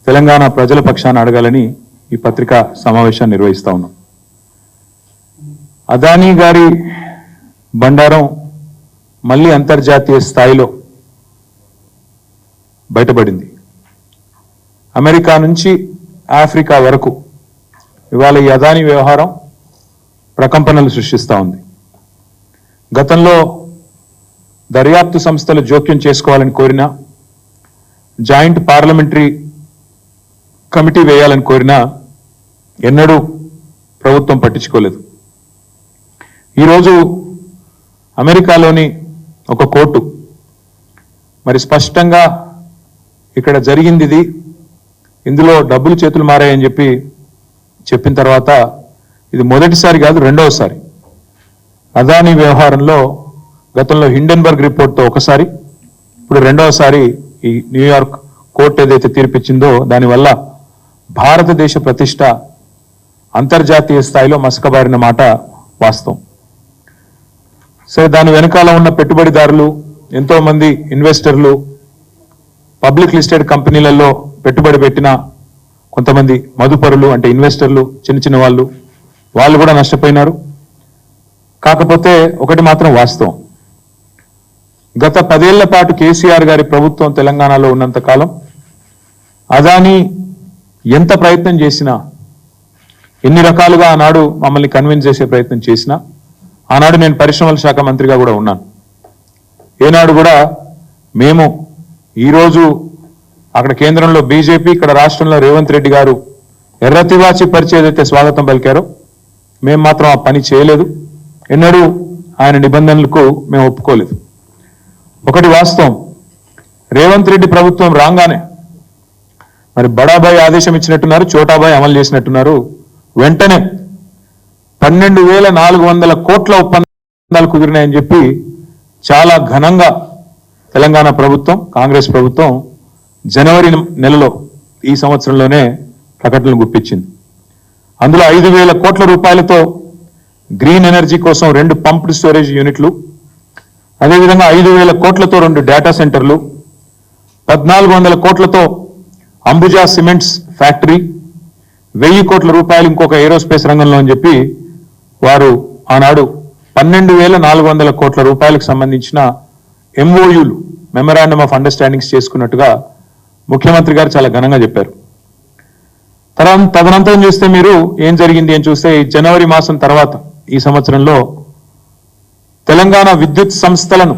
తెలంగాణ ప్రజల పక్షాన అడగాలని ఈ పత్రికా సమావేశాన్ని నిర్వహిస్తా ఉన్నాం. అదానీ గారి బండారం మళ్ళీ అంతర్జాతీయ స్థాయిలో బయటపడింది. అమెరికా నుంచి ఆఫ్రికా వరకు ఇవాళ ఈ అదానీ వ్యవహారం ప్రకంపనలు సృష్టిస్తూ ఉంది. గతంలో దర్యాప్తు సంస్థలు జోక్యం చేసుకోవాలని కోరినా, జాయింట్ పార్లమెంటరీ కమిటీ వేయాలని కోరినా ఎన్నడూ ప్రభుత్వం పట్టించుకోలేదు. ఈరోజు అమెరికాలోని ఒక కోర్టు మరి స్పష్టంగా ఇక్కడ జరిగింది ఇది, ఇందులో డబ్బులు చేతులు మారాయని చెప్పిన తర్వాత ఇది మొదటిసారి కాదు, రెండవసారి అదానీ వ్యవహారంలో గతంలో హిండెన్బర్గ్ రిపోర్ట్తో ఒకసారి, ఇప్పుడు రెండవసారి ఈ న్యూయార్క్ కోర్టు ఏదైతే తీర్పిచ్చిందో దానివల్ల భారతదేశ ప్రతిష్ట అంతర్జాతీయ స్థాయిలో మసకబారిన మాట వాస్తవం. సరే, దాని వెనకాల ఉన్న పెట్టుబడిదారులు, ఎంతో మంది ఇన్వెస్టర్లు, పబ్లిక్ లిస్టెడ్ కంపెనీలలో పెట్టుబడి పెట్టిన కొంతమంది మదుపరులు అంటే ఇన్వెస్టర్లు, చిన్న చిన్న వాళ్ళు కూడా నష్టపోయినారు. కాకపోతే ఒకటి మాత్రం వాస్తవం, గత 10 ఏళ్ల పాటు కేసీఆర్ గారి ప్రభుత్వం తెలంగాణలో ఉన్నంత కాలం అదానీ ఎంత ప్రయత్నం చేసినా, ఎన్ని రకాలుగా ఆనాడు మమ్మల్ని కన్విన్స్ చేసే ప్రయత్నం చేసినా, ఆనాడు నేను పరిశ్రమల శాఖ మంత్రిగా కూడా ఉన్నాను, ఏనాడు కూడా మేము ఈరోజు అక్కడ కేంద్రంలో బీజేపీ, ఇక్కడ రాష్ట్రంలో రేవంత్ రెడ్డి గారు ఎర్రతివాచి పరిచి ఏదైతే స్వాగతం పలికారో మేము మాత్రం ఆ పని చేయలేదు. ఎన్నడూ ఆయన నిబంధనలకు మేము ఒప్పుకోలేదు. ఒకటి వాస్తవం, రేవంత్ రెడ్డి ప్రభుత్వం రాగానే మరి బడాబాయ్ ఆదేశం ఇచ్చినట్టున్నారు, చోటాబాయ్ అమలు చేసినట్టున్నారు. వెంటనే 12,400 కోట్ల ఒప్పందాలు కుదిరినాయని చెప్పి చాలా ఘనంగా తెలంగాణ ప్రభుత్వం, కాంగ్రెస్ ప్రభుత్వం జనవరి నెలలో ఈ సంవత్సరంలోనే ప్రకటనలు గుప్పించింది. అందులో 5,000 కోట్ల రూపాయలతో గ్రీన్ ఎనర్జీ కోసం 2 పంప్డ్ స్టోరేజ్ యూనిట్లు, అదేవిధంగా 5,000 కోట్లతో 2 డేటా సెంటర్లు, 1,400 కోట్లతో అంబుజా సిమెంట్స్ ఫ్యాక్టరీ, 1,000 కోట్ల రూపాయలు ఇంకొక ఏరోస్పేస్ రంగంలో అని చెప్పి వారు ఆనాడు 12,400 కోట్ల రూపాయలకు సంబంధించిన ఎంఓయూలు, మెమరాండమ్ ఆఫ్ అండర్స్టాండింగ్స్ చేసుకున్నట్టుగా ముఖ్యమంత్రి గారు చాలా ఘనంగా చెప్పారు. తదనంతరం చూస్తే మీరు ఏం జరిగింది అని చూస్తే జనవరి మాసం తర్వాత ఈ సంవత్సరంలో తెలంగాణ విద్యుత్ సంస్థలను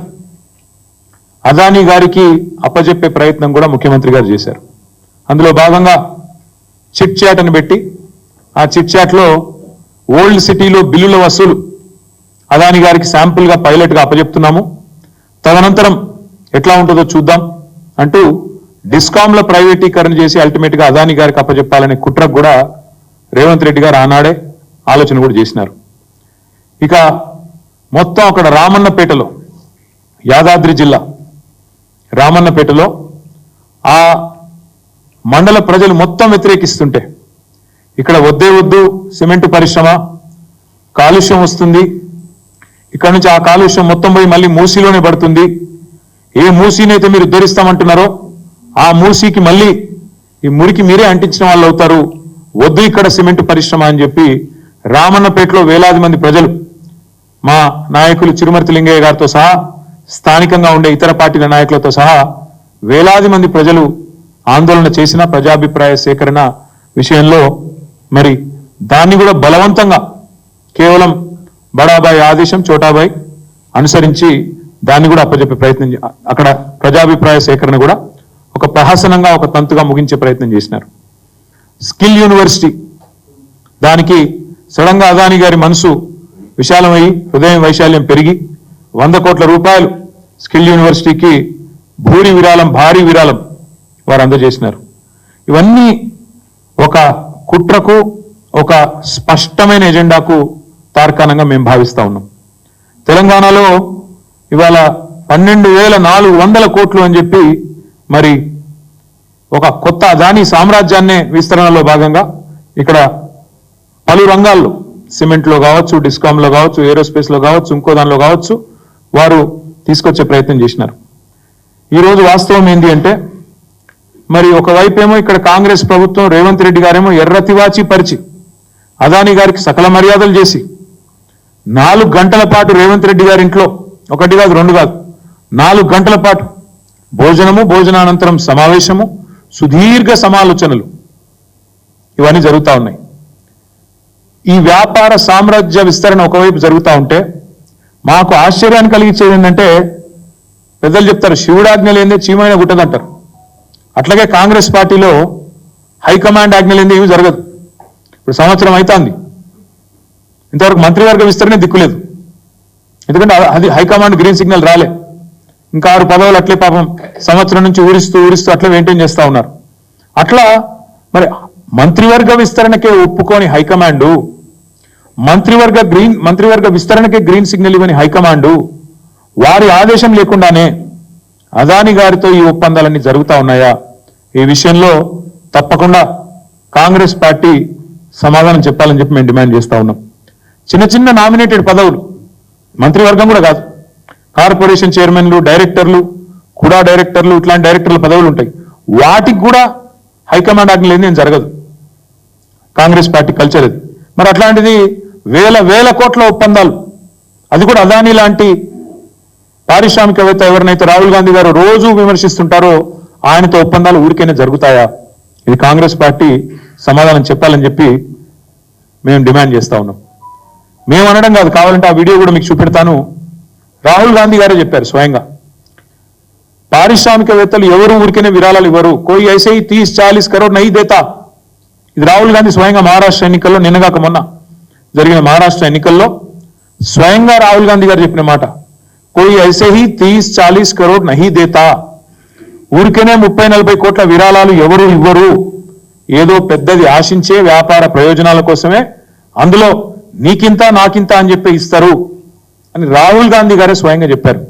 అదానీ గారికి అప్పజెప్పే ప్రయత్నం కూడా ముఖ్యమంత్రి గారు చేశారు. అందులో భాగంగా చిట్ చాట్ అని పెట్టి, ఆ చిట్ చాట్లో ఓల్డ్ సిటీలో బిల్లుల వసూలు అదానీ గారికి శాంపుల్గా పైలట్గా అప్పజెప్తున్నాము, తదనంతరం ఎట్లా ఉంటుందో చూద్దాం అంటూ డిస్కామ్ల ప్రైవేటీకరణ చేసి అల్టిమేట్గా అదానీ గారికి అప్పజెప్పాలనే కుట్రకు కూడా రేవంత్ రెడ్డి గారు ఆనాడే ఆలోచన కూడా చేసినారు. ఇక మొత్తం అక్కడ రామన్నపేటలో, యాదాద్రి జిల్లా రామన్నపేటలో ఆ మండల ప్రజలు మొత్తం వ్యతిరేకిస్తుంటే, ఇక్కడ వద్దే వద్దు సిమెంట్ పరిశ్రమ, కాలుష్యం వస్తుంది, ఇక్కడ నుంచి ఆ కాలుష్యం మొత్తం పోయి మళ్ళీ మూసీలోనే పడుతుంది, ఏ మూసీనైతే మీరు ఉద్ధరిస్తామంటున్నారో ఆ మూసీకి మళ్ళీ ఈ మురికి మీరే అంటించిన వాళ్ళు అవుతారు, వద్దు ఇక్కడ సిమెంట్ పరిశ్రమ అని చెప్పి రామన్నపేటలో వేలాది మంది ప్రజలు, మా నాయకులు చిరుమర్తి లింగయ్య గారితో సహా, స్థానికంగా ఉండే ఇతర పార్టీల నాయకులతో సహా వేలాది మంది ప్రజలు ఆందోళన చేసిన ప్రజాభిప్రాయ సేకరణ విషయంలో మరి దాన్ని కూడా బలవంతంగా కేవలం బడాబాయ్ ఆదేశం, చోటాబాయ్ అనుసరించి దాన్ని కూడా అప్పచెప్పే ప్రయత్నం, అక్కడ ప్రజాభిప్రాయ సేకరణ కూడా ఒక ప్రహసనంగా, ఒక తంతుగా ముగించే ప్రయత్నం చేసినారు. స్కిల్ యూనివర్సిటీ, దానికి సడన్ గా అదానీ గారి మనసు విశాలమై, హృదయం వైశాల్యం పెరిగి 100 కోట్ల రూపాయలు స్కిల్ యూనివర్సిటీకి భారీ విరాళం వారు అందజేసినారు. ఇవన్నీ ఒక కుట్రకు, ఒక స్పష్టమైన ఎజెండాకు తార్కాణంగా మేము భావిస్తా ఉన్నాం. తెలంగాణలో ఇవాళ 12,400 కోట్లు అని చెప్పి మరి ఒక కొత్త అదానీ సామ్రాజ్యాన్నే విస్తరణలో భాగంగా ఇక్కడ పలు రంగాల్లో, సిమెంట్లో కావచ్చు, డిస్కామ్లో కావచ్చు, ఏరోస్పేస్లో కావచ్చు, ఇంకో దానిలో కావచ్చు, వారు తీసుకొచ్చే ప్రయత్నం చేసినారు. ఈరోజు వాస్తవం ఏంటి అంటే మరి ఒకవైపు ఏమో ఇక్కడ కాంగ్రెస్ ప్రభుత్వం రేవంత్ రెడ్డి గారేమో ఎర్రతివాచి పరిచి అదానీ గారికి సకల మర్యాదలు చేసి 4 గంటల పాటు రేవంత్ రెడ్డి గారి ఇంట్లో, 1 కాదు 2 కాదు 4 గంటల పాటు భోజనము, భోజనానంతరం సమావేశము, సుదీర్ఘ సమాలోచనలు ఇవన్నీ జరుగుతూ ఉన్నాయి. ఈ వ్యాపార సామ్రాజ్య విస్తరణ ఒకవైపు జరుగుతూ ఉంటే మాకు ఆశ్చర్యాన్ని కలిగించేది ఏంటంటే, పెద్దలు చెప్తారు శివుడాజ్ఞ లేనిదే చీమైన గుట్టదంటారు. అట్లాగే కాంగ్రెస్ పార్టీలో హైకమాండ్ ఆజ్ఞ లేనిదే ఏమీ జరగదు. ఇప్పుడు సంవత్సరం అవుతుంది, ఇంతవరకు మంత్రివర్గ విస్తరణ దిక్కులేదు. ఎందుకంటే అది హైకమాండ్ గ్రీన్ సిగ్నల్ రాలే. ఇంకా 6 పదవులు అట్లే పాపం సంవత్సరం నుంచి ఊరిస్తూ అట్లా మెయింటైన్ చేస్తూ ఉన్నారు. అట్లా మరి మంత్రివర్గ విస్తరణకే ఒప్పుకోని హైకమాండు, మంత్రివర్గ విస్తరణకే గ్రీన్ సిగ్నల్ ఇవ్వని హైకమాండు, వారి ఆదేశం లేకుండానే అదానీ గారితో ఈ ఒప్పందాలన్నీ జరుగుతూ ఉన్నాయా? ఈ విషయంలో తప్పకుండా కాంగ్రెస్ పార్టీ సమాధానం చెప్పాలని చెప్పి మేము డిమాండ్ చేస్తూ ఉన్నాం. చిన్న చిన్న నామినేటెడ్ పదవులు, మంత్రివర్గం కూడా కాదు, కార్పొరేషన్ చైర్మన్లు, డైరెక్టర్లు, కూడా డైరెక్టర్లు, ఇట్లాంటి డైరెక్టర్ల పదవులు ఉంటాయి. వాటికి కూడా హైకమాండ్ ఆజ్ఞ లేని ఏం జరగదు. కాంగ్రెస్ పార్టీ కల్చర్ అది. మరి అట్లాంటిది వేల కోట్ల ఒప్పందాలు, అది కూడా అదానీ లాంటి పారిశ్రామికవేత్త ఎవరినైతే రాహుల్ గాంధీ గారు రోజు విమర్శిస్తుంటారో ఆయనతో ఒప్పందాలు ఊరికైనా జరుగుతాయా? ఇది కాంగ్రెస్ పార్టీ సమాధానం చెప్పాలని చెప్పి మేము డిమాండ్ చేస్తా ఉన్నాం. మేము అనడం కాదు, కావాలంటే ఆ వీడియో కూడా మీకు చూపెడతాను. రాహుల్ గాంధీ గారే చెప్పారు స్వయంగా, పారిశ్రామికవేత్తలు ఎవరు ఊరికైనా విరాళాలు ఇవ్వరు, కోయి ఐసే 30-40 కరోడ్ నహీ దేతా. ఇది రాహుల్ గాంధీ స్వయంగా మహారాష్ట్ర ఎన్నికల్లో, నిన్నగాక మొన్న జరిగిన మహారాష్ట్ర ఎన్నికల్లో స్వయంగా రాహుల్ గాంధీ గారు చెప్పిన మాట, కోయి ఐసే 30-40 కరోడ్ నహీ దేతా. ఊరికనే 30-40 కోట్ల విరాళాలు ఎవరు ఇవ్వరు, ఏదో పెద్దది ఆశించే వ్యాపార ప్రయోజనాల కోసమే అందులో నీకింత నాకింత అని చెప్పి ఇస్తారు అని రాహుల్ గాంధీ గారే స్వయంగా చెప్పారు.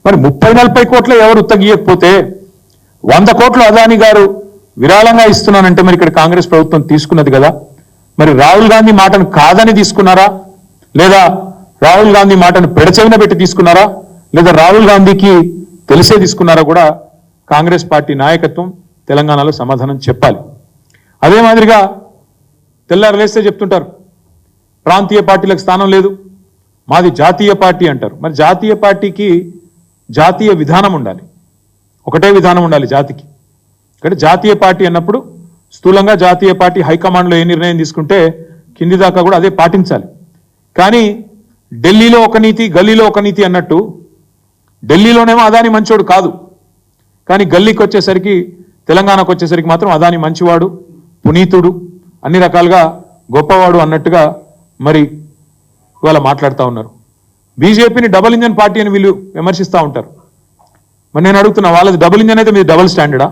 మరి 30-40 కోట్ల ఎవరు ఉత్తగియకపోతే 100 కోట్లు అదానీ గారు విరాళంగా ఇస్తున్నానంటే మరి ఇక్కడ కాంగ్రెస్ ప్రభుత్వం తీసుకున్నది కదా. మరి రాహుల్ గాంధీ మాటను కాదని తీసుకున్నారా, లేదా రాహుల్ గాంధీ మాటను పెడచెవిన పెట్టి తీసుకున్నారా, లేదా రాహుల్ గాంధీకి తెలిసే తీసుకున్నారా కూడా కాంగ్రెస్ పార్టీ నాయకత్వం తెలంగాణలో సమాధానం చెప్పాలి. అదే మాదిరిగా తెల్లారు లేస్తే చెప్తుంటారు ప్రాంతీయ పార్టీలకు స్థానం లేదు, మాది జాతీయ పార్టీ అంటారు. మరి జాతీయ పార్టీకి జాతీయ విధానం ఉండాలి, ఒకటే విధానం ఉండాలి జాతికి. ఇక్కడ జాతీయ పార్టీ అన్నప్పుడు స్థూలంగా జాతీయ పార్టీ హైకమాండ్లో ఏ నిర్ణయం తీసుకుంటే కింది దాకా కూడా అదే పాటించాలి. కానీ ఢిల్లీలో ఒక నీతి, గల్లీలో ఒక నీతి అన్నట్టు, ఢిల్లీలోనేమో అదానీ మంచోడు కాదు, కానీ గల్లీకి వచ్చేసరికి, తెలంగాణకు వచ్చేసరికి మాత్రం అదానీ మంచివాడు, పునీతుడు, అన్ని రకాలుగా గొప్పవాడు అన్నట్టుగా మరి ఇవాళ మాట్లాడుతూ ఉన్నారు. బీజేపీని డబుల్ ఇంజన్ పార్టీ అని వీళ్ళు విమర్శిస్తూ ఉంటారు. మరి నేను అడుగుతున్నా, వాళ్ళది డబుల్ ఇంజన్ అయితే మీది డబుల్ స్టాండర్డా?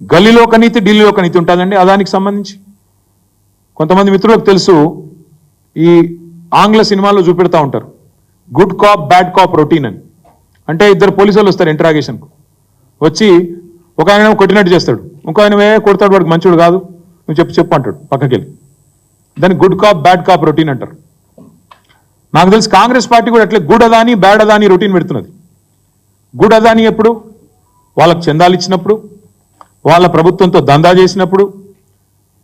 గల్లీలో ఒక నీతి, ఢిల్లీలో ఒక నీతి ఉంటుందండి అదానికి సంబంధించి. కొంతమంది మిత్రులకు తెలుసు, ఈ ఆంగ్ల సినిమాల్లో చూపెడతా ఉంటారు good cop bad cop routine అని. అంటే 2 పోలీసులు వస్తారు ఇంటరాగేషన్కు, వచ్చి ఒక ఆయన కొట్టినట్టు చేస్తాడు, ఇంకో ఆయన కొడతాడు, వాడికి మంచోడు కాదు, నువ్వు చెప్పు అంటాడు పక్కకి వెళ్ళి. దాన్ని good cop bad cop routine అంటారు. నాకు తెలిసి కాంగ్రెస్ పార్టీ కూడా అట్లే good Adani bad Adani routine పెడుతున్నది. గుడ్ అదానీ ఎప్పుడు? వాళ్ళకు చందాలు ఇచ్చినప్పుడు, వాళ్ళ ప్రభుత్వంతో దందా చేసినప్పుడు,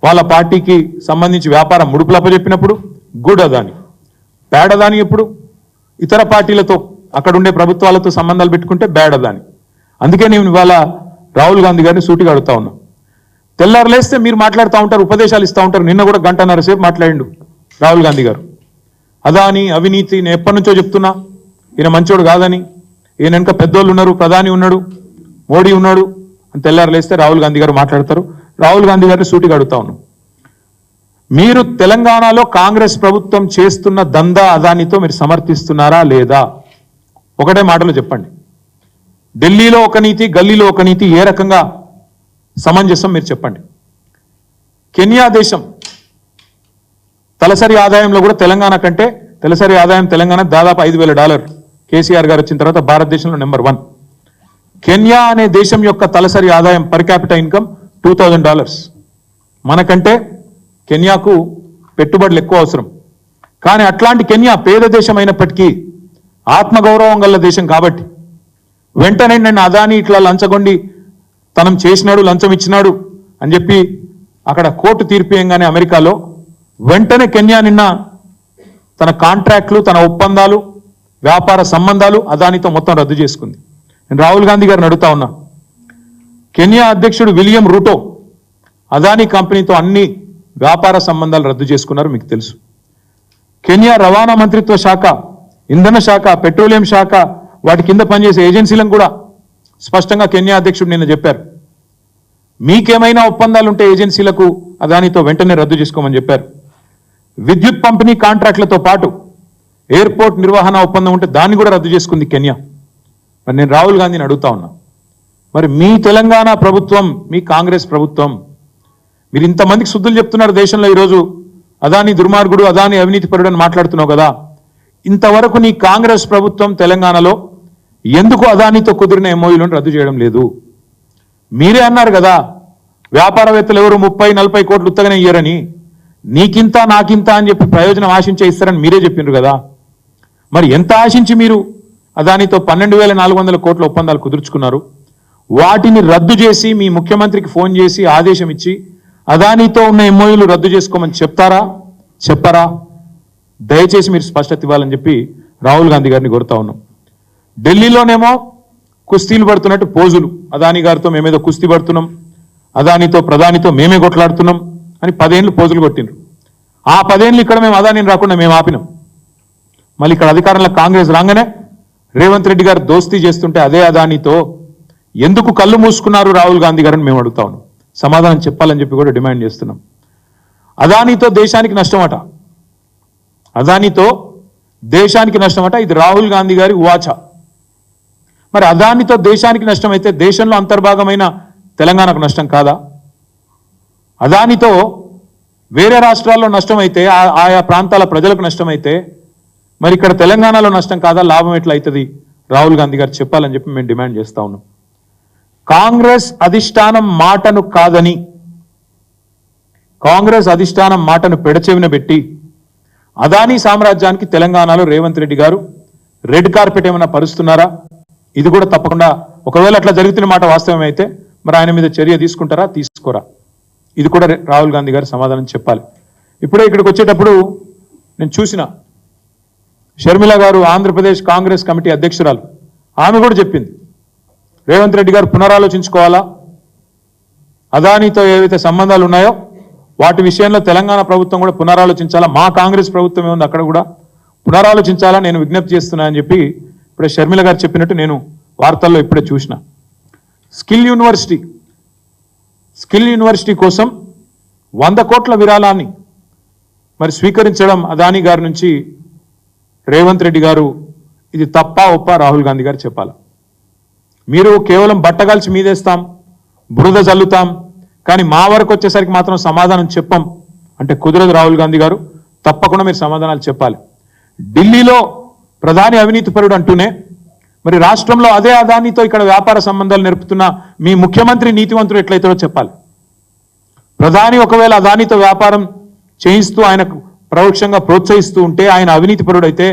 వాళ్ళ పార్టీకి సంబంధించి వ్యాపారం ముడుపులప్పచెప్పినప్పుడు గుడ్ అదానీ. బ్యాడ్ అదానీ ఎప్పుడు? ఇతర పార్టీలతో, అక్కడుండే ప్రభుత్వాలతో సంబంధాలు పెట్టుకుంటే బ్యాడ్ అదానీ. అందుకే నేను ఇవాళ రాహుల్ గాంధీ గారిని సూటిగా అడుగుతా ఉన్నా. తెల్లారు లేస్తే మీరు మాట్లాడుతూ ఉంటారు, ఉపదేశాలు ఇస్తూ ఉంటారు. నిన్న కూడా 1.5 గంటల సేపు మాట్లాడిండు రాహుల్ గాంధీ గారు. అదానీ అవినీతి, నేను ఎప్పటి నుంచో చెప్తున్నా ఈయన మంచోడు కాదని, ఈయన వెనక పెద్దోళ్ళు ఉన్నారు, ప్రధాని ఉన్నాడు, మోడీ ఉన్నాడు అని తెల్లారు లేస్తే రాహుల్ గాంధీ గారు మాట్లాడతారు. రాహుల్ గాంధీ గారిని సూటిగా అడుగుతా ఉన్నాం, మీరు తెలంగాణలో కాంగ్రెస్ ప్రభుత్వం చేస్తున్న దందా అదానితో మీరు సమర్థిస్తున్నారా లేదా? ఒకటే మాటలో చెప్పండి. ఢిల్లీలో ఒక నీతి, గల్లీలో ఒక నీతి ఏ రకంగా సమంజసం మీరు చెప్పండి. కెన్యా దేశం తలసరి ఆదాయంలో కూడా తెలంగాణ కంటే, తలసరి ఆదాయం తెలంగాణ దాదాపు $5,000. కేసీఆర్ గారు వచ్చిన తర్వాత భారతదేశంలో నెంబర్ 1. కెన్యా అనే దేశం యొక్క తలసరి ఆదాయం పర్ క్యాపిటల్ ఇన్కమ్ $2,000. మనకంటే కెన్యాకు పెట్టుబడులు ఎక్కువ అవసరం. కానీ అట్లాంటి కెన్యా పేద దేశం అయినప్పటికీ ఆత్మగౌరవం గల దేశం కాబట్టి వెంటనే నన్ను అదానీ ఇట్లా లంచగొండి తనం చేసినాడు, లంచం ఇచ్చినాడు అని చెప్పి అక్కడ కోర్టు తీర్పియంగానే అమెరికాలో వెంటనే కెన్యా నిన్న తన కాంట్రాక్ట్లు, తన ఒప్పందాలు, వ్యాపార సంబంధాలు అదానితో మొత్తం రద్దు చేసుకుంది. నేను రాహుల్ గాంధీ గారిని అడుగుతా ఉన్నా, కెన్యా అధ్యక్షుడు విలియం రూటో అదానీ కంపెనీతో అన్ని వ్యాపార సంబంధాలు రద్దు చేసుకున్నారు, మీకు తెలుసు. కెన్యా రవాణా మంత్రిత్వ శాఖ, ఇంధన శాఖ, పెట్రోలియం శాఖ, వాటి కింద పనిచేసే ఏజెన్సీలను కూడా స్పష్టంగా కెన్యా అధ్యక్షుడు నిన్న చెప్పారు, మీకేమైనా ఒప్పందాలు ఉంటే ఏజెన్సీలకు అదానితో వెంటనే రద్దు చేసుకోమని చెప్పారు. విద్యుత్ పంపిణీ కాంట్రాక్టులతో పాటు ఎయిర్పోర్ట్ నిర్వహణ ఒప్పందం ఉంటే దాన్ని కూడా రద్దు చేసుకుంది కెన్యా. మరి నేను రాహుల్ గాంధీని అడుగుతా ఉన్నా, మరి మీ తెలంగాణ ప్రభుత్వం, మీ కాంగ్రెస్ ప్రభుత్వం, మీరు ఇంతమందికి శుద్ధులు చెప్తున్నారు దేశంలో. ఈరోజు అదాని దుర్మార్గుడు, అదాని అవినీతిపరుడు అని మాట్లాడుతున్నావు కదా, ఇంతవరకు నీ కాంగ్రెస్ ప్రభుత్వం తెలంగాణలో ఎందుకు అదానితో కుదిరిన ఎంఓయూలను రద్దు చేయడం లేదు? మీరే అన్నారు కదా, వ్యాపారవేత్తలు ఎవరు 30-40 కోట్లు ఉత్తగానే ఇయ్యరని, నీకింత నాకింత అని చెప్పి ప్రయోజనం ఆశించే ఇస్తారని మీరే చెప్పిండ్రు కదా. మరి ఎంత ఆశించి మీరు అదానితో 12,400 కోట్ల ఒప్పందాలు కుదుర్చుకున్నారు? వాటిని రద్దు చేసి మీ ముఖ్యమంత్రికి ఫోన్ చేసి ఆదేశం ఇచ్చి అదానితో ఉన్న ఎంఓయూలు రద్దు చేసుకోమని చెప్తారా, చెప్పరా? దయచేసి మీరు స్పష్టత ఇవ్వాలని చెప్పి రాహుల్ గాంధీ గారిని కోరుతా ఉన్నాం. ఢిల్లీలోనేమో కుస్తీలు పడుతున్నట్టు పోజులు, అదాని గారితో మేమేదో కుస్తీ పడుతున్నాం, అదానితో ప్రధానితో మేమే కొట్లాడుతున్నాం అని 10 ఏళ్ళు పోజులు కొట్టిండ్రు. ఆ 10 ఏళ్ళు ఇక్కడ మేము అదానిని రాకుండా మేము ఆపినాం. మళ్ళీ ఇక్కడ అధికారంలో కాంగ్రెస్ రాగానే రేవంత్ రెడ్డి గారు దోస్తీ చేస్తుంటే అదే అదానితో ఎందుకు కళ్ళు మూసుకున్నారు రాహుల్ గాంధీ గారిని మేము అడుగుతా ఉన్నాం. సమాధానం చెప్పాలని చెప్పి కూడా డిమాండ్ చేస్తున్నాం. అదానితో దేశానికి నష్టమట, అదానితో దేశానికి నష్టమట, ఇది రాహుల్ గాంధీ గారి వాచ. మరి అదానితో దేశానికి నష్టం అయితే దేశంలో అంతర్భాగమైన తెలంగాణకు నష్టం కాదా? అదానితో వేరే రాష్ట్రాల్లో నష్టమైతే, ఆయా ప్రాంతాల ప్రజలకు నష్టమైతే మరి ఇక్కడ తెలంగాణలో నష్టం కాదా? లాభం ఎట్లా అవుతుంది? రాహుల్ గాంధీ గారు చెప్పాలని చెప్పి మేము డిమాండ్ చేస్తా ఉన్నాం. కాంగ్రెస్ అధిష్టానం మాటను కాదని, కాంగ్రెస్ అధిష్టానం మాటను పెడచెవిన పెట్టి అదానీ సామ్రాజ్యానికి తెలంగాణలో రేవంత్ రెడ్డి గారు రెడ్ కార్పెట్ ఏమైనా పరుస్తున్నారా? ఇది కూడా తప్పకుండా, ఒకవేళ అట్లా జరుగుతున్న మాట వాస్తవం అయితే మరి ఆయన మీద చర్య తీసుకుంటారా, తీసుకోరా? ఇది కూడా రాహుల్ గాంధీ గారు సమాధానం చెప్పాలి. ఇప్పుడే ఇక్కడికి వచ్చేటప్పుడు నేను చూసిన షర్మిల గారు, ఆంధ్రప్రదేశ్ కాంగ్రెస్ కమిటీ అధ్యక్షురాలు, ఆమె కూడా చెప్పింది రేవంత్ రెడ్డి గారు పునరాలోచించుకోవాలా, అదానితో ఏవైతే సంబంధాలు ఉన్నాయో వాటి విషయంలో తెలంగాణ ప్రభుత్వం కూడా పునరాలోచించాలా, మా కాంగ్రెస్ ప్రభుత్వం ఏముంది అక్కడ కూడా పునరాలోచించాలా నేను విజ్ఞప్తి చేస్తున్నా అని చెప్పి ఇప్పుడే షర్మిల గారు చెప్పినట్టు నేను వార్తల్లో ఇప్పుడే చూసిన. స్కిల్ యూనివర్సిటీ కోసం 100 కోట్ల విరాళాన్ని మరి స్వీకరించడం అదానీ గారి నుంచి రేవంత్ రెడ్డి గారు, ఇది తప్పా ఒప్ప రాహుల్ గాంధీ గారు చెప్పాలి. మీరు కేవలం బట్టగాల్చి మీదేస్తాం, బురద జల్లుతాం, కానీ మా వరకు వచ్చేసరికి మాత్రం సమాధానం చెప్పం అంటే కుదరదు. రాహుల్ గాంధీ గారు తప్పకుండా మీరు సమాధానాలు చెప్పాలి. ఢిల్లీలో ప్రధాని అవినీతి పరుడు అంటూనే మరి రాష్ట్రంలో అదే అదానితో ఇక్కడ వ్యాపార సంబంధాలు నేర్పుతున్న మీ ముఖ్యమంత్రి నీతివంతుడు ఎట్లయితారో చెప్పాలి. ప్రధాని ఒకవేళ అదానితో వ్యాపారం చేయిస్తూ ఆయనకు పరోక్షంగా ప్రోత్సహిస్తూ ఉంటే ఆయన అవినీతి పరుడైతే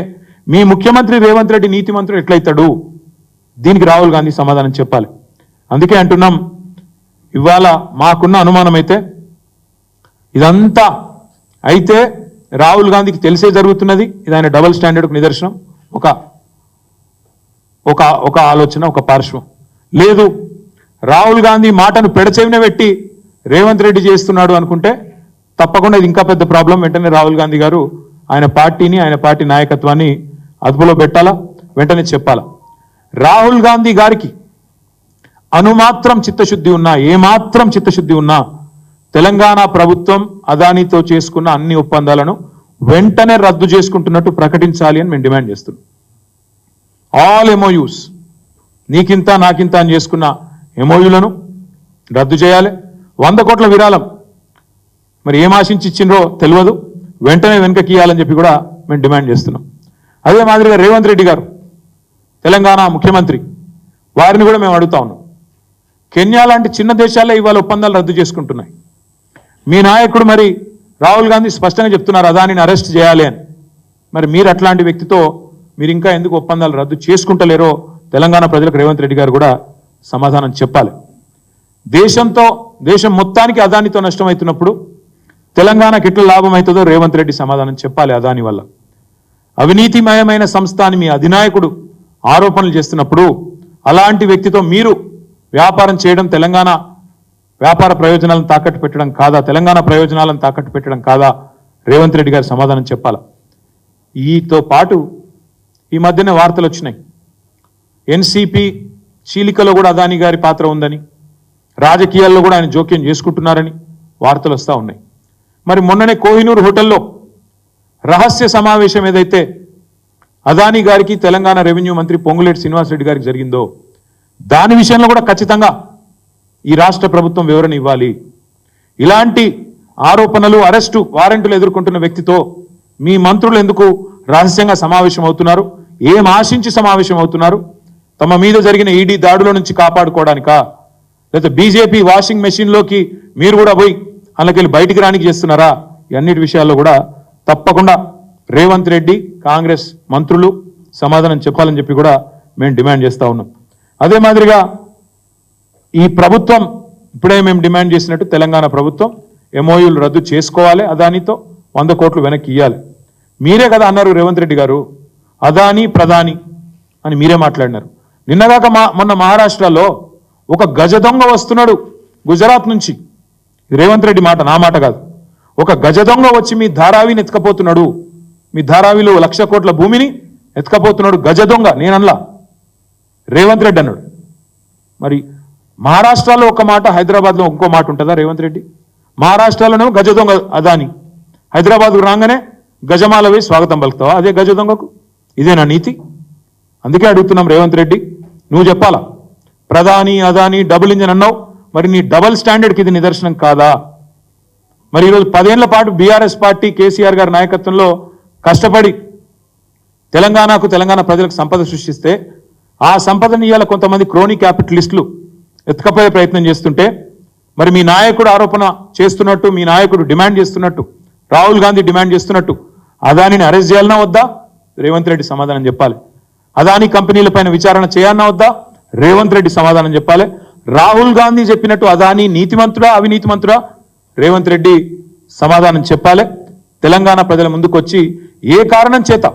మీ ముఖ్యమంత్రి రేవంత్ రెడ్డి నీతిమంతుడు ఎట్లయితాడు? దీనికి రాహుల్ గాంధీ సమాధానం చెప్పాలి. అందుకే అంటున్నాం, ఇవాళ మాకున్న అనుమానం అయితే ఇదంతా అయితే రాహుల్ గాంధీకి తెలిసే జరుగుతున్నది. ఇది ఆయన డబుల్ స్టాండర్డ్కు నిదర్శనం. ఒక ఆలోచన, ఒక పార్శ్వం లేదు. రాహుల్ గాంధీ మాటను పెడచెవిన పెట్టి రేవంత్ రెడ్డి చేస్తున్నాడు అనుకుంటే తప్పకుండా ఇది ఇంకా పెద్ద ప్రాబ్లం. వెంటనే రాహుల్ గాంధీ గారు ఆయన పార్టీని, ఆయన పార్టీ నాయకత్వాన్ని అదుపులో పెట్టాలా, వెంటనే చెప్పాలా. రాహుల్ గాంధీ గారికి అనుమాత్రం చిత్తశుద్ధి ఉన్నా, ఏమాత్రం చిత్తశుద్ధి ఉన్నా తెలంగాణ ప్రభుత్వం అదానితో చేసుకున్న అన్ని ఒప్పందాలను వెంటనే రద్దు చేసుకుంటున్నట్టు ప్రకటించాలి అని మేము డిమాండ్ చేస్తున్నాం. ఆల్ ఎంఓయూస్, నీకింత నాకింత అని చేసుకున్న ఎంఓయూలను రద్దు చేయాలి. 100 కోట్ల విరాళం మరి ఏం ఆశించి ఇచ్చిండ్రో తెలియదు, వెంటనే వెనకకి ఇవ్వాలని చెప్పి కూడా మేము డిమాండ్ చేస్తున్నాం. అదే మాదిరిగా రేవంత్ రెడ్డి గారు తెలంగాణ ముఖ్యమంత్రి, వారిని కూడా మేము అడుగుతా ఉన్నాం. కెన్యా లాంటి చిన్న దేశాలే ఇవాళ ఒప్పందాలు రద్దు చేసుకుంటున్నాయి. మీ నాయకుడు మరి రాహుల్ గాంధీ స్పష్టంగా చెప్తున్నారు అదానిని అరెస్ట్ చేయాలి అని. మరి మీరు అట్లాంటి వ్యక్తితో మీరు ఇంకా ఎందుకు ఒప్పందాలు రద్దు చేసుకుంటలేరో తెలంగాణ ప్రజలకు రేవంత్ రెడ్డి గారు కూడా సమాధానం చెప్పాలి. దేశం మొత్తానికి అదానితో నష్టమవుతున్నప్పుడు తెలంగాణకి ఎట్లా లాభం అవుతుందో రేవంత్ రెడ్డి సమాధానం చెప్పాలి. అదాని వల్ల అవినీతిమయమైన సంస్థ అని మీ అధినాయకుడు ఆరోపణలు చేస్తున్నప్పుడు అలాంటి వ్యక్తితో మీరు వ్యాపారం చేయడం తెలంగాణ వ్యాపార ప్రయోజనాలను తాకట్టు పెట్టడం కాదా? తెలంగాణ ప్రయోజనాలను తాకట్టు పెట్టడం కాదా? రేవంత్ రెడ్డి గారు సమాధానం చెప్పాలి. ఈతో పాటు ఈ మధ్యనే వార్తలు వచ్చినాయి, ఎన్సీపీ చీలికలో కూడా అదాని గారి పాత్ర ఉందని, రాజకీయాల్లో కూడా ఆయన జోక్యం చేసుకుంటున్నారని వార్తలు వస్తూ ఉన్నాయి. మరి మొన్ననే కోహినూర్ హోటల్లో రహస్య సమావేశం ఏదైతే అదాని గారికి తెలంగాణ రెవెన్యూ మంత్రి పొంగులేటి శ్రీనివాసరెడ్డి గారికి జరిగిందో దాని విషయంలో కూడా ఖచ్చితంగా ఈ రాష్ట్ర ప్రభుత్వం వివరణ ఇవ్వాలి. ఇలాంటి ఆరోపణలు, అరెస్టు వారెంట్లు ఎదుర్కొంటున్న వ్యక్తితో మీ మంత్రులు ఎందుకు రహస్యంగా సమావేశం అవుతున్నారు? ఏం ఆశించి సమావేశం అవుతున్నారు? తమ మీద జరిగిన ఈడీ దాడుల నుంచి కాపాడుకోవడానికా, లేదా బీజేపీ వాషింగ్ మెషిన్లోకి మీరు కూడా పోయి అందులోకి బయటికి రానికి చేస్తున్నారా? అన్నిటి విషయాల్లో కూడా తప్పకుండా రేవంత్ రెడ్డి కాంగ్రెస్ మంత్రులు సమాధానం చెప్పాలని చెప్పి కూడా మేము డిమాండ్ చేస్తూ ఉన్నాం. అదే మాదిరిగా ఈ ప్రభుత్వం ఇప్పుడే మేము డిమాండ్ చేసినట్టు తెలంగాణ ప్రభుత్వం ఎంఓయూలు రద్దు చేసుకోవాలి, అదానితో 100 కోట్లు వెనక్కి ఇవ్వాలి. మీరే కదా అన్నారు రేవంత్ రెడ్డి గారు, అదాని ప్రధాని అని మీరే మాట్లాడినారు. నిన్నగాక మొన్న మహారాష్ట్రలో ఒక గజ దొంగ వస్తున్నాడు గుజరాత్ నుంచి. రేవంత్ రెడ్డి మాట, నా మాట కాదు. ఒక గజ దొంగ వచ్చి మీ ధారావిని ఎత్తుకపోతున్నాడు, మీ ధారావిలో 1,00,000 కోట్ల భూమిని ఎత్తుకపోతున్నాడు గజ దొంగ. నేనల్లా, రేవంత్ రెడ్డి అన్నాడు. మరి మహారాష్ట్రలో ఒక మాట, హైదరాబాద్లో ఇంకో మాట ఉంటుందా రేవంత్ రెడ్డి? మహారాష్ట్రలోనేమో గజ దొంగ అదాని, హైదరాబాద్కు రాగానే గజమాల వేసి స్వాగతం పలుకుతావా అదే గజ దొంగకు? ఇదేనా నీతి? అందుకే అడుగుతున్నాం రేవంత్ రెడ్డి, నువ్వు చెప్పాలా. ప్రధాని అదాని డబుల్ ఇంజన్ అన్నావు, మరి నీ డబల్ స్టాండర్డ్కి ఇది నిదర్శనం కాదా? మరి ఈరోజు 10 ఏళ్ల పాటు బీఆర్ఎస్ పార్టీ కేసీఆర్ గారి నాయకత్వంలో కష్టపడి తెలంగాణ ప్రజలకు సంపద సృష్టిస్తే ఆ సంపదని ఇవాళ కొంతమంది క్రోనీ క్యాపిటలిస్టులు ఎత్తుకపోయే ప్రయత్నం చేస్తుంటే, మరి మీ నాయకుడు ఆరోపణ చేస్తున్నట్టు, మీ నాయకుడు డిమాండ్ చేస్తున్నట్టు, రాహుల్ గాంధీ డిమాండ్ చేస్తున్నట్టు అదానిని అరెస్ట్ చేయాలన్నా వద్దా? రేవంత్ రెడ్డి సమాధానం చెప్పాలి. అదాని కంపెనీలపైన విచారణ చేయాలన్నా వద్దా? రేవంత్ రెడ్డి సమాధానం చెప్పాలి. రాహుల్ గాంధీ చెప్పినట్టు అదాని నీతిమంతుడా అవినీతిమంతుడా? రేవంత్ రెడ్డి సమాధానం చెప్పాలి. తెలంగాణ ప్రజల ముందుకు వచ్చి ఏ కారణం చేత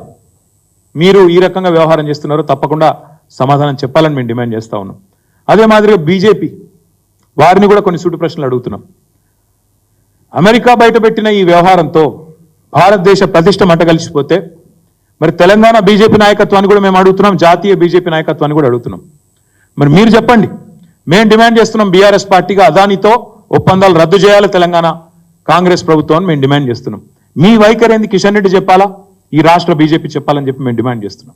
మీరు ఈ రకంగా వ్యవహారం చేస్తున్నారో తప్పకుండా సమాధానం చెప్పాలని మేము డిమాండ్ చేస్తా ఉన్నాం. అదే మాదిరిగా బీజేపీ వారిని కూడా కొన్ని సూటి ప్రశ్నలు అడుగుతున్నాం. అమెరికా బయటపెట్టిన ఈ వ్యవహారంతో భారతదేశ ప్రతిష్ట మంటగలిసిపోతే మరి తెలంగాణ బీజేపీ నాయకత్వాన్ని కూడా మేము అడుగుతున్నాం, జాతీయ బీజేపీ నాయకత్వాన్ని కూడా అడుగుతున్నాం. మరి మీరు చెప్పండి, మేము డిమాండ్ చేస్తున్నాం బీఆర్ఎస్ పార్టీగా అదానితో ఒప్పందాలు రద్దు చేయాలి తెలంగాణ కాంగ్రెస్ ప్రభుత్వాన్ని మేము డిమాండ్ చేస్తున్నాం. మీ వైఖరి ఏంది కిషన్ రెడ్డి చెప్పాలా, ఈ రాష్ట్ర బీజేపీ చెప్పాలని చెప్పి మేము డిమాండ్ చేస్తున్నాం.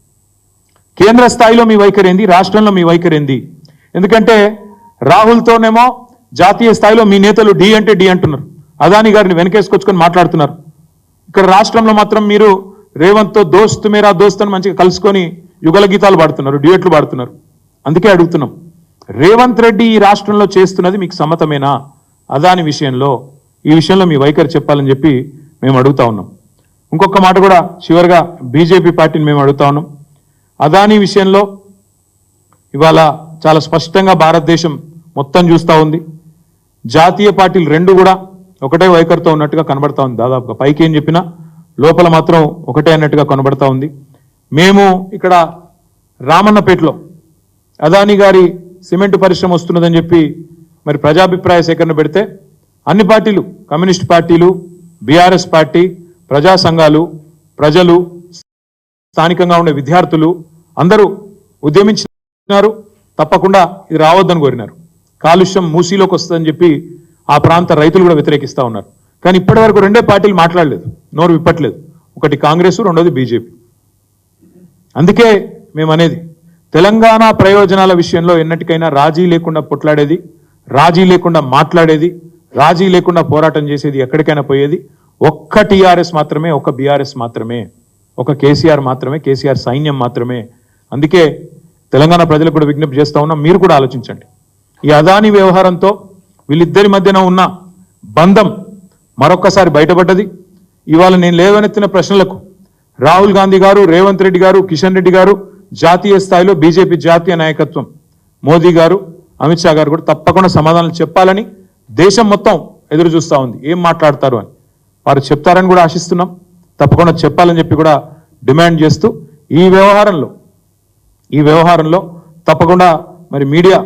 కేంద్ర స్థాయిలో మీ వైఖరి ఏంది, రాష్ట్రంలో మీ వైఖరి ఏంది? ఎందుకంటే రాహుల్తోనేమో జాతీయ స్థాయిలో మీ నేతలు డి అంటే డి అంటున్నారు, అదాని గారిని వెనకేసుకొచ్చుకొని మాట్లాడుతున్నారు. ఇక్కడ రాష్ట్రంలో మాత్రం మీరు రేవంత్తో దోస్త్ మేరా దోస్త్ అని మంచిగా కలుసుకొని యుగల గీతాలు పాడుతున్నారు, డ్యూయట్లు పాడుతున్నారు. అందుకే అడుగుతున్నాం, రేవంత్ రెడ్డి ఈ రాష్ట్రంలో చేస్తున్నది మీకు సమ్మతమేనా? అదాని విషయంలో ఈ విషయంలో మీ వైఖరి చెప్పాలని చెప్పి మేము అడుగుతా ఉన్నాం. ఇంకొక మాట కూడా చివరిగా బీజేపీ పార్టీని మేము అడుగుతా ఉన్నాం. అదాని విషయంలో ఇవాళ చాలా స్పష్టంగా భారతదేశం మొత్తం చూస్తూ ఉంది. జాతీయ పార్టీలు రెండు కూడా ఒకటే వైఖరితో ఉన్నట్టుగా కనబడతా ఉంది. దాదాపుగా పైకి ఏం చెప్పినా లోపల మాత్రం ఒకటే అన్నట్టుగా కనబడతా ఉంది. మేము ఇక్కడ రామన్నపేటలో అదాని గారి సిమెంట్ పరిశ్రమ వస్తున్నదని చెప్పి మరి ప్రజాభిప్రాయ సేకరణ పెడితే అన్ని పార్టీలు, కమ్యూనిస్ట్ పార్టీలు, బీఆర్ఎస్ పార్టీ, ప్రజా సంఘాలు, ప్రజలు, స్థానికంగా ఉండే విద్యార్థులు అందరూ ఉద్యమించినారు. తప్పకుండా ఇది రావద్దని కోరినారు. కాలుష్యం మూసీలోకి వస్తుందని చెప్పి ఆ ప్రాంత రైతులు కూడా వ్యతిరేకిస్తూ ఉన్నారు. కానీ ఇప్పటి వరకు రెండే పార్టీలు మాట్లాడలేదు, నోరు విప్పట్లేదు. ఒకటి కాంగ్రెస్, రెండోది బీజేపీ. అందుకే మేము అనేది, తెలంగాణ ప్రయోజనాల విషయంలో ఎన్నటికైనా రాజీ లేకుండా పొట్లాడేది, రాజీ లేకుండా మాట్లాడేది, రాజీ లేకుండా పోరాటం చేసేది, ఎక్కడికైనా పోయేది ఒక్క టీఆర్ఎస్ మాత్రమే, ఒక బీఆర్ఎస్ మాత్రమే, ఒక కేసీఆర్ మాత్రమే, కేసీఆర్ సైన్యం మాత్రమే. అందుకే తెలంగాణ ప్రజలకు కూడా విజ్ఞప్తి చేస్తా ఉన్నాం, మీరు కూడా ఆలోచించండి. ఈ అదాని వ్యవహారంతో వీళ్ళిద్దరి మధ్యన ఉన్న బంధం మరొక్కసారి బయటపడ్డది. ఇవాళ నేను లేవనెత్తిన ప్రశ్నలకు రాహుల్ గాంధీ గారు, రేవంత్ రెడ్డి గారు, కిషన్ రెడ్డి గారు, జాతీయ స్థాయిలో బీజేపీ జాతీయ నాయకత్వం, మోదీ గారు అమిత్ షా గారు కూడా తప్పకుండా సమాధానం చెప్పాలని దేశం మొత్తం ఎదురు చూస్తూ ఉంది, ఏం మాట్లాడతారు అని. వారు చెప్తారని కూడా ఆశిస్తున్నాం, తప్పకుండా చెప్పాలని చెప్పి కూడా డిమాండ్ చేస్తూ ఈ వ్యవహారంలో తప్పకుండా మరి మీడియా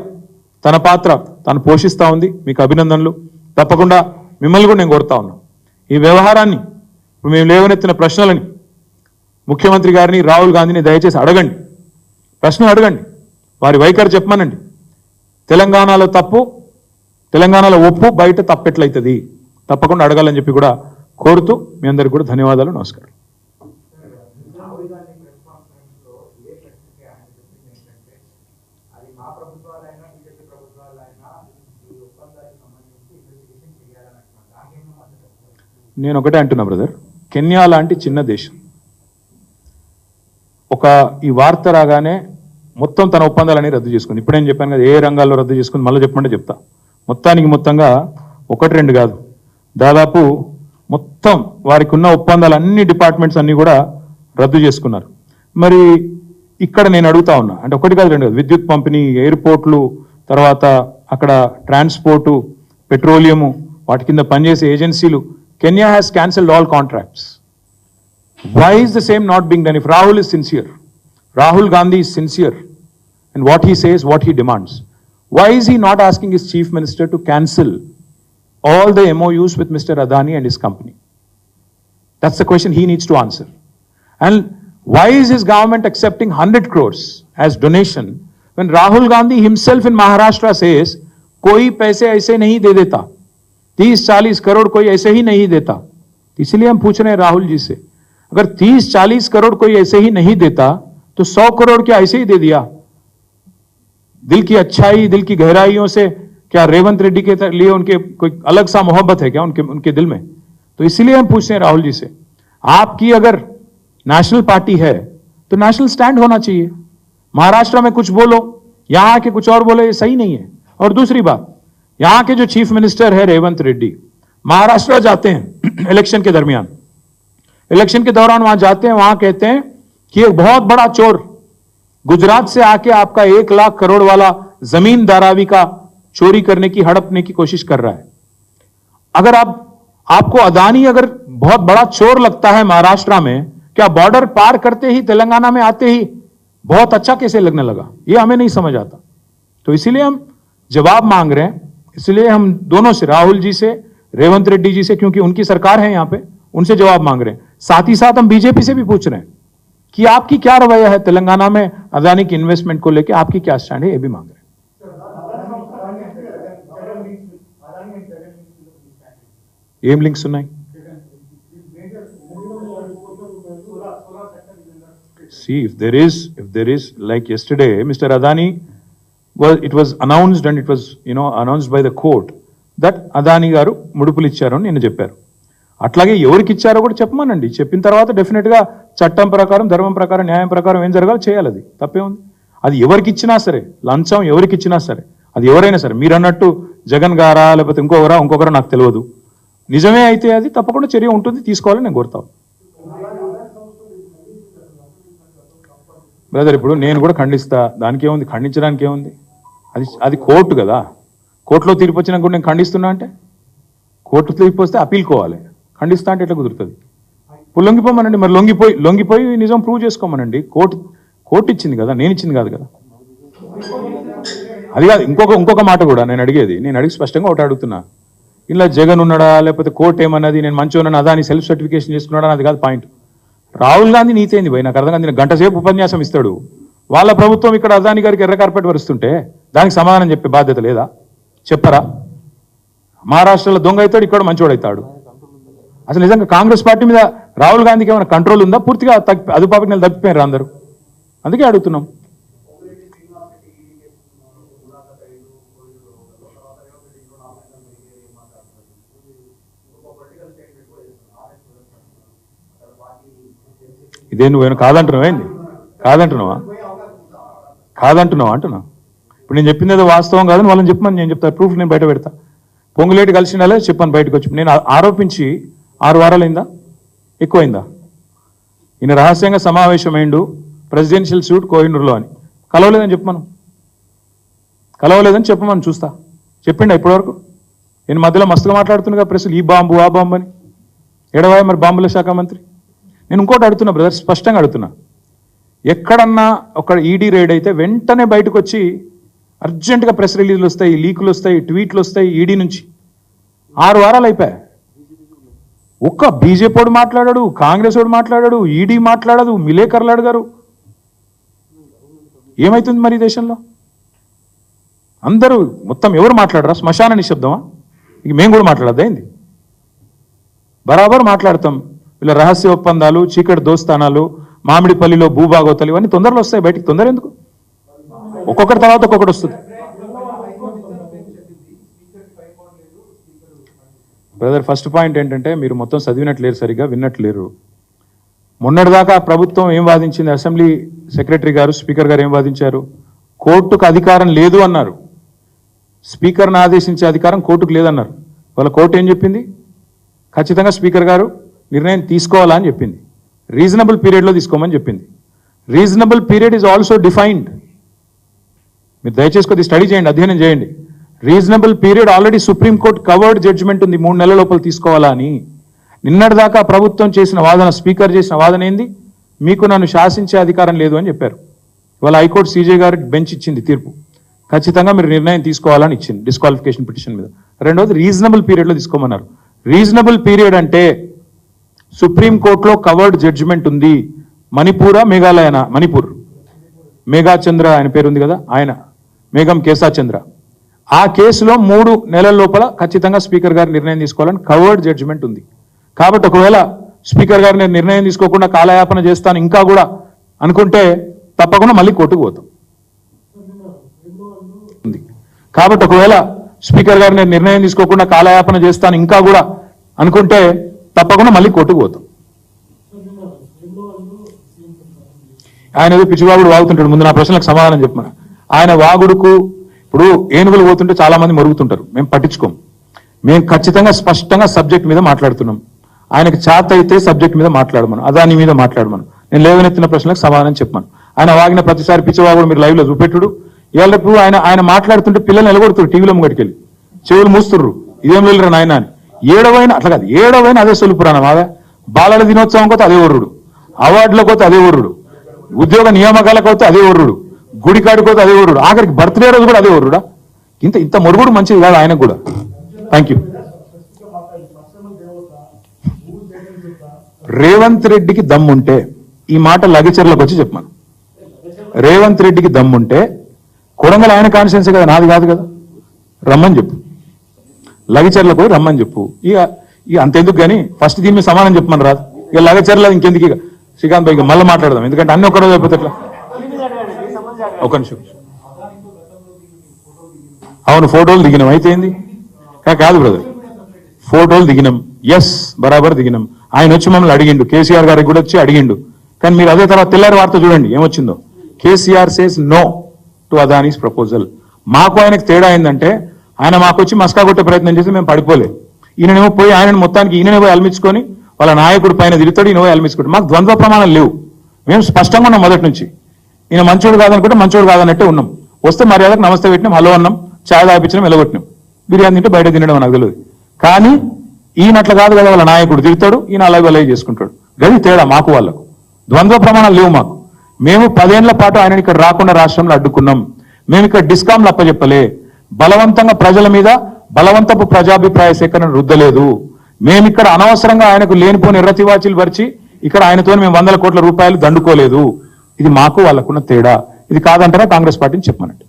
తన పాత్ర తాను పోషిస్తూ ఉంది. మీకు అభినందనలు. తప్పకుండా మిమ్మల్ని కూడా నేను కోరుతా ఉన్నాను, ఈ వ్యవహారాన్ని ఇప్పుడు మేము లేవనెత్తిన ప్రశ్నలని ముఖ్యమంత్రి గారిని రాహుల్ గాంధీని దయచేసి అడగండి, ప్రశ్నలు అడగండి, వారి వైఖరి చెప్పమనండి. తెలంగాణలో తప్పు, తెలంగాణలో ఒప్పు, బయట తప్పెట్లయితుంది, తప్పకుండా అడగాలని చెప్పి కూడా కోరుతూ మీ అందరికీ కూడా ధన్యవాదాలు, నమస్కారం. నేను ఒకటే అంటున్నా బ్రదర్, కెన్యా లాంటి చిన్న దేశం ఈ వార్త రాగానే మొత్తం తన ఒప్పందాలని రద్దు చేసుకుంది. ఇప్పుడేం చెప్పాను కదా, ఏ రంగాల్లో రద్దు చేసుకుంది మళ్ళీ చెప్పమంటే చెప్తా. మొత్తంగా 1-2 కాదు, దాదాపు మొత్తం వారికి ఉన్న ఒప్పందాలు అన్ని డిపార్ట్మెంట్స్ అన్ని కూడా రద్దు చేసుకున్నారు. మరి ఇక్కడ నేను అడుగుతా ఉన్నా, అంటే 1 కాదు 2 కాదు, విద్యుత్ పంపిణీ, ఎయిర్పోర్ట్లు, తర్వాత అక్కడ ట్రాన్స్పోర్టు, పెట్రోలియము, వాటి కింద పనిచేసే ఏజెన్సీలు, Kenya has cancelled all contracts. Why is the same not being done? If Rahul is sincere, Rahul Gandhi is sincere in what he says, what he demands, why is he not asking his chief minister to cancel all the MOUs with Mr. Adani and his company? That's the question he needs to answer. And why is his government accepting 100 crores as donation when Rahul Gandhi himself in Maharashtra says, koi paise aise nahi de deta, 30-40 crore कोई ऐसे ही नहीं देता. इसलिए हम पूछ रहे हैं राहुल जी से, अगर 30-40 करोड़ कोई ऐसे ही नहीं देता तो 100 करोड़ क्या ऐसे ही दे दिया? दिल की अच्छाई, दिल की गहराइयों से क्या रेवंत रेड्डी के लिए उनके कोई अलग सा मोहब्बत है क्या उनके दिल में? तो इसलिए हम पूछते हैं राहुल जी से, आपकी अगर नेशनल पार्टी है तो नेशनल स्टैंड होना चाहिए. महाराष्ट्र में कुछ बोलो, यहां के कुछ और बोलो, ये सही नहीं है. और दूसरी बात, यहां के जो चीफ मिनिस्टर है रेवंत रेड्डी, महाराष्ट्र जाते हैं इलेक्शन के दरमियान, इलेक्शन के दौरान वहां जाते हैं, वहां कहते हैं कि एक बहुत बड़ा चोर गुजरात से आके आपका 1 लाख करोड़ वाला जमीन धारावी का चोरी करने की, हड़पने की कोशिश कर रहा है. अगर आपको अदानी अगर बहुत बड़ा चोर लगता है महाराष्ट्र में, क्या बॉर्डर पार करते ही तेलंगाना में आते ही बहुत अच्छा कैसे लगने लगा? ये हमें नहीं समझ आता. तो इसीलिए हम जवाब मांग रहे हैं, इसलिए हम दोनों से, राहुल जी से, रेवंत रेड्डी जी से, क्योंकि उनकी सरकार है यहां पे, उनसे जवाब मांग रहे हैं. साथ ही साथ हम बीजेपी से भी पूछ रहे हैं कि आपकी क्या रवैया है तेलंगाना में अदानी की इन्वेस्टमेंट को लेकर, आपकी क्या स्टैंड है, ये भी मांग रहे हैं. ఏం లింక్స్ ఉన్నాయి? See, if there is like yesterday Mr. Adani, well, it was announced and it was announced by the court that Adani garu ముడుపులు ఇచ్చారు అని నేను చెప్పారు. అట్లాగే ఎవరికి ఇచ్చారో కూడా చెప్పమనండి. చెప్పిన తర్వాత డెఫినెట్ గా చట్టం ప్రకారం, ధర్మం ప్రకారం, న్యాయం ప్రకారం ఏం జరగాలో చేయాలి. అది తప్పే ఉంది. అది ఎవరికి ఇచ్చినా సరే, లంచం ఎవరికి ఇచ్చినా సరే, అది ఎవరైనా సరే, మీరు అన్నట్టు జగన్ గారా లేకపోతే ఇంకొకరా నాకు తెలియదు, నిజమే అయితే అది తప్పకుండా చర్య ఉంటుంది, తీసుకోవాలని నేను కోరుతాను. బ్రదర్, ఇప్పుడు నేను కూడా ఖండిస్తా, దానికి ఏముంది, ఖండించడానికి ఏముంది? అది కోర్టు కదా, కోర్టులో తీర్పు వచ్చినా కూడా నేను ఖండిస్తున్నా అంటే, కోర్టు తీర్పు వస్తే అప్పీల్కోవాలి, ఖండిస్తా అంటే ఎట్లా కుదురుతుంది? ఇప్పుడు లొంగిపోమనండి, మరి లొంగిపోయి నిజం ప్రూవ్ చేసుకోమనండి. కోర్టు ఇచ్చింది కదా, నేను ఇచ్చింది కాదు కదా. అది కాదు, ఇంకొక మాట కూడా నేను అడిగి స్పష్టంగా ఒకటి అడుగుతున్నా, ఇలా జగన్ ఉన్నాడా లేకపోతే కోర్టు ఏమన్నది, నేను మంచిగా ఉన్నాను అదాని సెల్ఫ్ సర్టిఫికేషన్ చేసుకున్నాడా, అది కాదు పాయింట్. రాహుల్ గాంధీ నీతేంది భయ్, నాకు అర్థం కాదు. గంట సేపు ఉపన్యాసం ఇస్తాడు, వాళ్ళ ప్రభుత్వం ఇక్కడ అదాని గారికి ఎర్ర కార్పెట్ వరుస్తుంటే దానికి సమాధానం చెప్పే బాధ్యత లేదా? చెప్పరా? మహారాష్ట్రలో దొంగ అవుతాడు, ఇక్కడ మంచోడు అవుతాడు. అసలు నిజంగా కాంగ్రెస్ పార్టీ మీద రాహుల్ గాంధీకి ఏమైనా కంట్రోల్ ఉందా? పూర్తిగా అదుపాపకి నెల తప్పిపోయారు అందరూ. అందుకే అడుగుతున్నాం. ఇదే నువ్వేనా కాదంటున్నావా? ఏంది కాదంటున్నావా అంటున్నా. ఇప్పుడు నేను చెప్పింది ఏదో వాస్తవం కాదని వాళ్ళని చెప్పమని నేను చెప్తాను, ప్రూఫ్ నేను బయట పెడతా. పొంగులేటి కలిసినాలే చెప్పాను బయటకు వచ్చి. నేను ఆరోపించి 6 వారాలైందా, ఎక్కువైందా? ఈయన రహస్యంగా సమావేశమైండు ప్రెసిడెన్షియల్ సూట్ కోహినూరులో అని, కలవలేదని చెప్పమను. కలవలేదని చెప్పమని చూస్తా. చెప్పిండా ఇప్పటివరకు? నేను మధ్యలో మస్తుగా మాట్లాడుతున్నా ప్రశ్నలు ఈ బాంబు ఆ బాంబు అని. ఎడవాయ మరి బాంబుల శాఖ మంత్రి. నేను ఇంకోటి అడుగుతున్నా బ్రదర్, స్పష్టంగా అడుగుతున్నా. ఎక్కడన్నా ఒక ఈడీ రైడ్ అయితే వెంటనే బయటకు వచ్చి అర్జెంటుగా ప్రెస్ రిలీజ్లు వస్తాయి, లీకులు వస్తాయి, ట్వీట్లు వస్తాయి ఈడీ నుంచి. 6 వారాలు అయిపోయాయి. ఒక్క బీజేపీ వాడు మాట్లాడాడు, కాంగ్రెస్ వాడు మాట్లాడాడు, ఈడీ మాట్లాడదు, మిలేకర్లు అడిగారు. ఏమైతుంది మరి దేశంలో? అందరూ మొత్తం ఎవరు మాట్లాడరా? శ్మశాన నిశ్శబ్దమా? ఇక మేము కూడా మాట్లాడద్దా ఏంది? బరాబర్ మాట్లాడతాం. వీళ్ళ రహస్య ఒప్పందాలు, చీకటి దోస్తానాలు, మామిడిపల్లిలో భూభాగోతాలు ఇవన్నీ తొందరలో వస్తాయి బయటికి. తొందర ఎందుకు? ఒక్కొక్కటి తర్వాత ఒక్కొక్కటి వస్తుంది. బ్రదర్, ఫస్ట్ పాయింట్ ఏంటంటే మీరు మొత్తం చదివినట్లేరు, సరిగ్గా విన్నట్లేరు. మొన్నటిదాకా ప్రభుత్వం ఏం వాదించింది? అసెంబ్లీ సెక్రటరీ గారు, స్పీకర్ గారు ఏం వాదించారు? కోర్టుకు అధికారం లేదు అన్నారు. స్పీకర్ని ఆదేశించే అధికారం కోర్టుకు లేదన్నారు. వాళ్ళ కోర్టు ఏం చెప్పింది? ఖచ్చితంగా స్పీకర్ గారు నిర్ణయం తీసుకోవాలా అని చెప్పింది. రీజనబుల్ పీరియడ్లో తీసుకోమని చెప్పింది. Reasonable period is also defined. మీరు దయచేసి కొద్ది స్టడీ చేయండి, అధ్యయనం చేయండి. Reasonable period already Supreme Court covered judgement ఉంది, 3 నెలల లోపల తీసుకోవాలా అని. నిన్నటిదాకా ప్రభుత్వం చేసిన వాదన, స్పీకర్ చేసిన వాదన ఏంది? మీకు నన్ను శాసించే అధికారం లేదు అని చెప్పారు. ఇవాళ హైకోర్టు సీజే గారు బెంచ్ ఇచ్చింది తీర్పు. ఖచ్చితంగా మీరు నిర్ణయం తీసుకోవాలని ఇచ్చింది డిస్క్వాలిఫికేషన్ పిటిషన్ మీద. రెండవది రీజనబుల్ పీరియడ్లో తీసుకోమన్నారు. రీజనబుల్ పీరియడ్ అంటే సుప్రీంకోర్టులో కవర్డ్ జడ్జిమెంట్ ఉంది. మణిపూరా మేఘాలయనా? మణిపూర్ మేఘాచంద్ర ఆయన పేరు ఉంది కదా, ఆయన మేఘం కేశాచంద్ర. ఆ కేసులో 3 నెలల లోపల ఖచ్చితంగా స్పీకర్ గారు నిర్ణయం తీసుకోవాలని కవర్డ్ జడ్జిమెంట్ ఉంది. కాబట్టి ఒకవేళ స్పీకర్ గారు నేను నిర్ణయం తీసుకోకుండా కాలయాపన చేస్తాను ఇంకా కూడా అనుకుంటే తప్పకుండా మళ్ళీ కోర్టుకు పోతాం. కాబట్టి ఒకవేళ స్పీకర్ గారు నేను నిర్ణయం తీసుకోకుండా కాలయాపన చేస్తాను ఇంకా కూడా అనుకుంటే తప్పకుండా మళ్ళీ కోర్టుకు పోతాం. ఆయన ఏదో పిచ్చివాగుడు వాగుతుంటాడు. ముందు నా ప్రశ్నలకు సమాధానం చెప్పమని. ఆయన వాగుడుకు ఇప్పుడు ఏనుగులు పోతుంటే చాలా మంది మరుగుతుంటారు, మేము పట్టించుకోం. మేము ఖచ్చితంగా స్పష్టంగా సబ్జెక్ట్ మీద మాట్లాడుతున్నాం. ఆయనకు చేత అయితే సబ్జెక్ట్ మీద మాట్లాడమను, అదాని మీద మాట్లాడమను. నేను లేవనెత్తిన ప్రశ్నలకు సమాధానం చెప్పమను. ఆయన వాగిన ప్రతిసారి పిచ్చివాగుడు మీరు లైవ్ లో చూపెట్టుడు. ఇవాళ ఆయన మాట్లాడుతుంటే పిల్లలు నిలబడుతున్నారు టీవీలో ముంగటికెళ్ళి, చెవులు మూస్తుర్రు, ఇదేం వెళ్ళరు నాయన అని. ఏడవైనా అట్లా కాదు, ఏడవైనా అదే సొలుపురాణం. అదే బాలల దినోత్సవం కోతే అదే ఒర్రుడు, అవార్డులకు పోతే అదే ఒర్రుడు, ఉద్యోగ నియామకాలకు పోతే అదే ఒర్రుడు, గుడి కాడిపోతే అదే ఒర్రుడు, ఆఖరికి బర్త్డే రోజు కూడా అదే ఒర్రుడా. ఇంత మొరుగుడు మంచిది కాదు ఆయనకు కూడా. Thank you. రేవంత్ రెడ్డికి దమ్ముంటే ఈ మాట లగచర్లకు వచ్చి చెప్పాను. రేవంత్ రెడ్డికి దమ్ముంటే కొడంగల్ ఆయన కాన్స్టిట్యున్సీ కదా, నాది కాదు కదా, రమ్మని చెప్పు. లగచర్లకు పోయి రమ్మని చెప్పు. ఇక అంతెందుకు కానీ ఫస్ట్ దీని మీద సమానం చెప్పమని రాదు. ఇక లగచర్ల ఇంకెందుకు? ఇక శ్రీకాంత్ భాయ్ మళ్ళీ మాట్లాడదాం, ఎందుకంటే అన్ని ఒక్కరోజు అయిపోతే ఎట్లా. ఒక నిమిషం. అవును, ఫోటోలు దిగినాం. అయితే ఏంది? కాదు బ్రదర్, ఫోటోలు దిగినాం. ఎస్, బరాబర్ దిగినాం. ఆయన వచ్చి మమ్మల్ని అడిగిండు, కేసీఆర్ గారికి కూడా వచ్చి అడిగిండు. కానీ మీరు అదే తర్వాత తెల్లారి వార్త చూడండి ఏమొచ్చిందో. KCR says no to Adani's proposal. మాకు ఆయనకు తేడా ఏంటంటే ఆయన మాకు వచ్చి మస్కా కొట్టే ప్రయత్నం చేసి మేము పడిపోలేదు. ఈయనేమో పోయి ఆయనను మొత్తానికి ఈయననే పోయి అల్మించుకొని వాళ్ళ నాయకుడు పైన తిరుగుతాడు, ఈయన పోయి అల్మించుకుంటాడు. మాకు ద్వంద్వ ప్రమాణాలు లేవు. మేము స్పష్టంగా ఉన్నాం మొదటి నుంచి. ఈయన మంచోడు కాదనుకుంటే మంచోడు కాదన్నట్టే ఉన్నాం. వస్తే మర్యాదకు నమస్తే పెట్టినాం, హలో అన్నాం, ఛాయ్ తాపించినాం, ఎలగొట్టినాం. బిర్యానీ తింటే బయట తినడం నాకు తెలియదు. కానీ ఈయన అట్లా కాదు కదా, వాళ్ళ నాయకుడు తిరుగుతాడు, ఈయన అలాగే చేసుకుంటాడు. గది తేడా మాకు వాళ్ళకు. ద్వంద్వ ప్రమాణాలు లేవు మాకు. మేము 10 ఏళ్ల పాటు ఆయన ఇక్కడ రాకుండా రాష్ట్రంలో అడ్డుకున్నాం. మేము ఇక్కడ డిస్కాంలు అప్పచెప్పలే, బలవంతంగా ప్రజల మీద బలవంతపు ప్రజాభిప్రాయ సేకరణ రుద్దలేదు. మేమిక్కడ అనవసరంగా ఆయనకు లేనిపోని ఎర్రతివాచీలు పరిచి ఇక్కడ ఆయనతో మేము 100 కోట్ల రూపాయలు దండుకోలేదు. ఇది మాకు వాళ్ళకున్న తేడా. ఇది కాదంటారా కాంగ్రెస్ పార్టీని చెప్పమనండి.